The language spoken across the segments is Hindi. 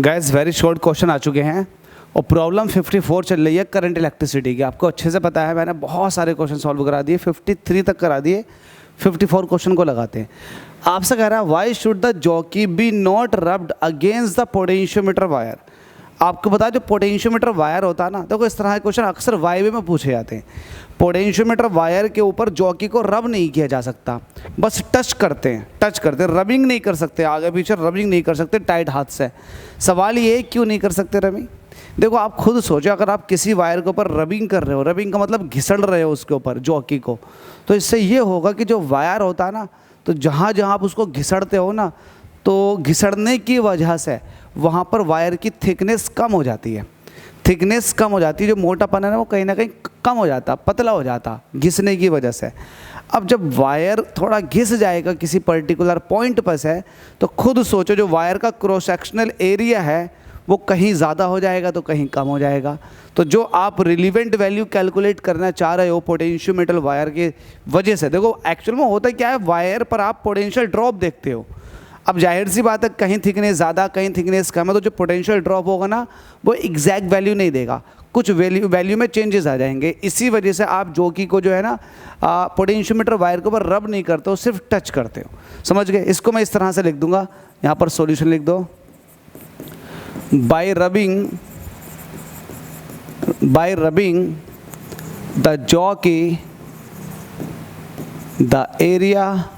गाइस वेरी शॉर्ट क्वेश्चन आ चुके हैं और प्रॉब्लम 54 चल रही है करंट इलेक्ट्रिसिटी की। आपको अच्छे से पता है, मैंने बहुत सारे क्वेश्चन सॉल्व करा दिए, 53 तक करा दिए, 54 क्वेश्चन को लगाते हैं। आपसे कह रहा है why should the jockey be not rubbed against the potentiometer wire. आपको पता है जो पोटेंशियोमीटर वायर होता है ना, देखो इस तरह के क्वेश्चन अक्सर वाईवे में पूछे जाते हैं। पोटेंशियोमीटर वायर के ऊपर जॉकी को रब नहीं किया जा सकता, बस टच करते हैं, रबिंग नहीं कर सकते, आगे पीछे रबिंग नहीं कर सकते टाइट हाथ से। सवाल ये है क्यों नहीं कर सकते रबिंग? देखो आप खुद सोचो, अगर आप किसी वायर के ऊपर रबिंग कर रहे हो, रबिंग का मतलब घिसड़ रहे हो उसके ऊपर जॉकी को, तो इससे ये होगा कि जो वायर होता है ना, तो जहाँ जहाँ आप उसको घिसड़ते हो ना, तो घिसड़ने की वजह से वहाँ पर वायर की थिकनेस कम हो जाती है, थिकनेस कम हो जाती है, जो मोटापन है ना वो कहीं ना कहीं कम हो जाता, पतला हो जाता घिसने की वजह से। अब जब वायर थोड़ा घिस जाएगा किसी पर्टिकुलर पॉइंट पर से, तो खुद सोचो जो वायर का क्रॉस सेक्शनल एरिया है वो कहीं ज़्यादा हो जाएगा तो कहीं कम हो जाएगा। तो जो आप रिलीवेंट वैल्यू कैलकुलेट करना चाह रहे हो पोटेंशियोमीटर वायर के वजह से, देखो एक्चुअल में होता क्या है, वायर पर आप पोटेंशियल ड्रॉप देखते हो। अब जाहिर सी बात है कहीं थिकनेस ज़्यादा कहीं थिकनेस कम है, तो जो पोटेंशियल ड्रॉप होगा ना वो एग्जैक्ट वैल्यू नहीं देगा, कुछ वैल्यू में चेंजेस आ जाएंगे। इसी वजह से आप जॉकी को जो है ना पोटेंशियोमीटर वायर के ऊपर रब नहीं करते हो, सिर्फ टच करते हो। समझ गए? इसको मैं इस तरह से लिख दूंगा, यहाँ पर सॉल्यूशन लिख दो। Bye rubbing the jockey the area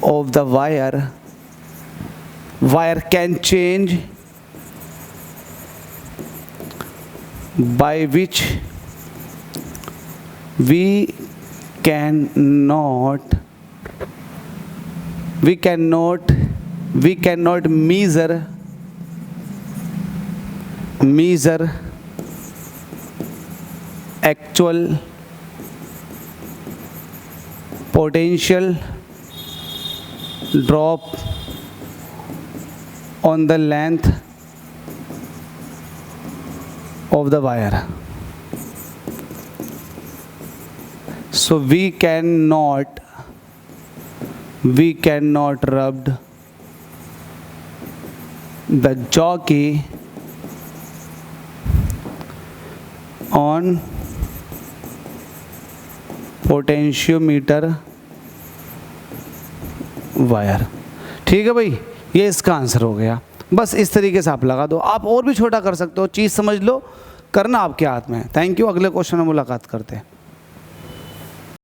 of the wire can change by which we cannot measure actual potential drop on the length of the wire. So we cannot rub the jockey on potentiometer wire. ठीक है भाई, ये इसका आंसर हो गया। बस इस तरीके से आप लगा दो, आप और भी छोटा कर सकते हो, चीज़ समझ लो, करना आपके हाथ में है। थैंक यू, अगले क्वेश्चन में मुलाकात करते हैं।